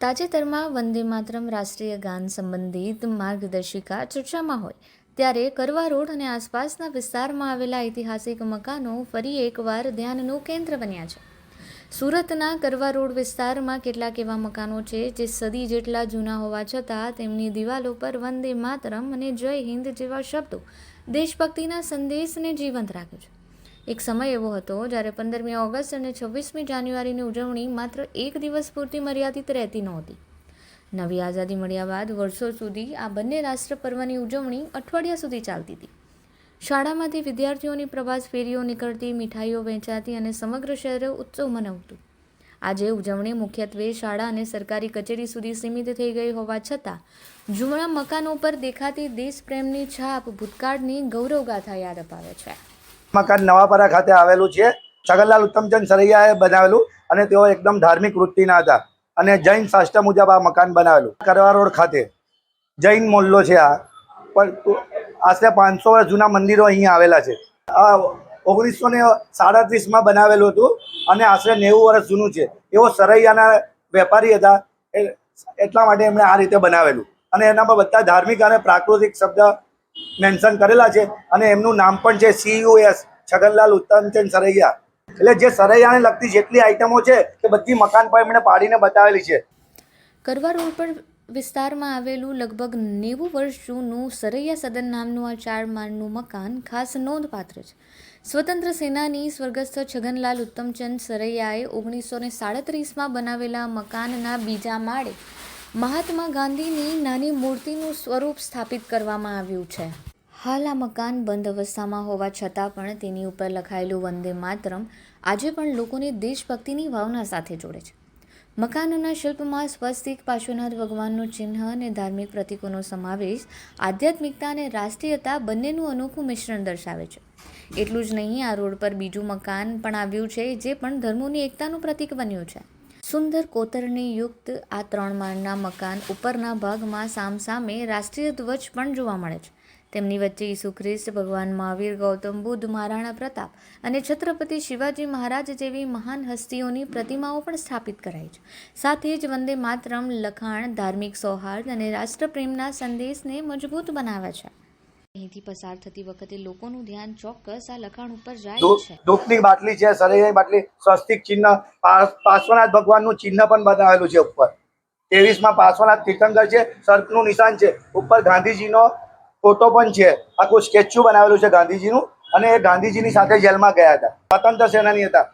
તાજેતરમાં વંદે માતરમ રાષ્ટ્રીય ગાન સંબંધિત માર્ગદર્શિકા ચર્ચામાં હોય ત્યારે કરવા રોડ અને આસપાસના વિસ્તારમાં આવેલા ઐતિહાસિક મકાનો ફરી એકવાર ધ્યાનનું કેન્દ્ર બન્યા છે. સુરતના કરવા રોડ વિસ્તારમાં કેટલાક એવા મકાનો છે જે સદી જેટલા જૂના હોવા છતાં તેમની દિવાલો પર વંદે માતરમ અને જય હિન્દ જેવા શબ્દો દેશભક્તિના સંદેશને જીવંત રાખ્યો છે. એક સમય એવો હતો જ્યારે 15મી ઓગસ્ટ અને 26મી જાન્યુઆરીની ઉજવણી માત્ર એક દિવસ પૂરતી મર્યાદિત રહેતી નહોતી. નવી આઝાદી મળ્યા બાદ વર્ષો સુધી આ બંને રાષ્ટ્ર પર્વની ઉજવણી અઠવાડિયા સુધી ચાલતી હતી. શાળામાંથી વિદ્યાર્થીઓની પ્રવાસ ફેરીઓ નીકળતી, મીઠાઈઓ વહેંચાતી અને સમગ્ર શહેર ઉત્સવ મનાવતું. આજે ઉજવણી મુખ્યત્વે શાળા અને સરકારી કચેરી સુધી સીમિત થઈ ગઈ હોવા છતાં જૂના મકાનો પર દેખાતી દેશપ્રેમની છાપ ભૂતકાળની ગૌરવગાથા યાદ અપાવે છે. મકાન નવાપરા ખાતે આવેલું છે. છગનલાલ ઉત્તમચંદ સરૈયાએ બનાવેલું અને તેઓ એકદમ ધાર્મિક વૃત્તિના હતા અને જૈન શાસ્ત્ર મુજબ આ મકાન બનાવેલું. કરવા રોડ ખાતે જૈન મોલ્લો છે. આ પણ આશરે 500 વર્ષ જૂના મંદિરો અહીંયા આવેલા છે. આ 1937માં બનાવેલું હતું અને આશરે 90 વર્ષ જૂનું છે. એવો સરૈયાના વેપારી હતા, એટલા માટે એમણે આ રીતે બનાવેલું અને એના પર બધા ધાર્મિક અને પ્રાકૃતિક શબ્દ મેન્શન કરેલા છે અને એમનું નામ પણ છે CUS છગનલાલ ઉત્તમચંદ સરૈયા. એટલે જે સરૈયાને લગતી જેટલી આઈટમો છે તે બધી મકાન પર એમણે પાડીને બતાવેલી છે. કરવા રોડ પર વિસ્તારમાં આવેલું લગભગ 90 વર્ષ જૂનું સરૈયા સદન નામનું આ 4 માળનું મકાન ખાસ નોંધપાત્ર છે. સ્વતંત્ર સેનાની સ્વર્ગસ્થ છગનલાલ ઉત્તમચંદ સરૈયાએ 1937માં બનાવેલા મકાનના બીજા માળે મહાત્મા ગાંધીની નાની મૂર્તિનું સ્વરૂપ સ્થાપિત કરવામાં આવ્યું છે. હાલ આ મકાન બંધ અવસ્થામાં હોવા છતાં પણ તેની ઉપર લખાયેલું વંદે માતરમ આજે પણ લોકોને દેશભક્તિની ભાવના સાથે જોડે છે. મકાનના શિલ્પમાં સ્વસ્તિક, પાર્શ્વનાથ ભગવાનનું ચિહ્ન અને ધાર્મિક પ્રતીકોનો સમાવેશ આધ્યાત્મિકતા અને રાષ્ટ્રીયતા બંનેનું અનોખું મિશ્રણ દર્શાવે છે. એટલું જ નહીં, આ રોડ પર બીજું મકાન પણ આવ્યું છે જે પણ ધર્મોની એકતાનું પ્રતીક બન્યું છે. સુંદર કોતરણી યુક્ત આ 3 માળના મકાન ઉપરના ભાગમાં સામસામે રાષ્ટ્રીય ધ્વજ પણ જોવા મળે છે. તેમની વચ્ચે ઈસુ ખ્રિસ્ત, ભગવાન મહાવીર, ગૌતમ બુદ્ધ, મહારાણા પ્રતાપ અને છત્રપતિ શિવાજી મહારાજ જેવી મહાન હસ્તીઓની પ્રતિમાઓ પણ સ્થાપિત કરાઈ છે. સાથે જ વંદે માતરમ લખાણ ધાર્મિક સૌહાર્દ અને રાષ્ટ્રપ્રેમના સંદેશને મજબૂત બનાવે છે. અહીંથી પસાર થતી વખતે લોકોનું ધ્યાન ચોક્કસ આ લખાણ ઉપર જાય છે. ધૂપની બાટલી છે, સરૈયાની બાટલી, સ્વસ્તિક ચિહ્ન, પાર્શ્વનાથ ભગવાનનું ચિહ્ન પણ બનાવેલું છે. ઉપર 23માં પાર્શ્વનાથ તીર્થંકર છે, સર્પનું નિશાન છે. ઉપર ગાંધીજીનો ફોટો પણ છે. આખું સ્ટેચ્યુ બનાવેલું છે ગાંધીજીનું અને એ ગાંધીજીની સાથે જેલમાં ગયા હતા. સ્વતંત્ર સેનાની હતા.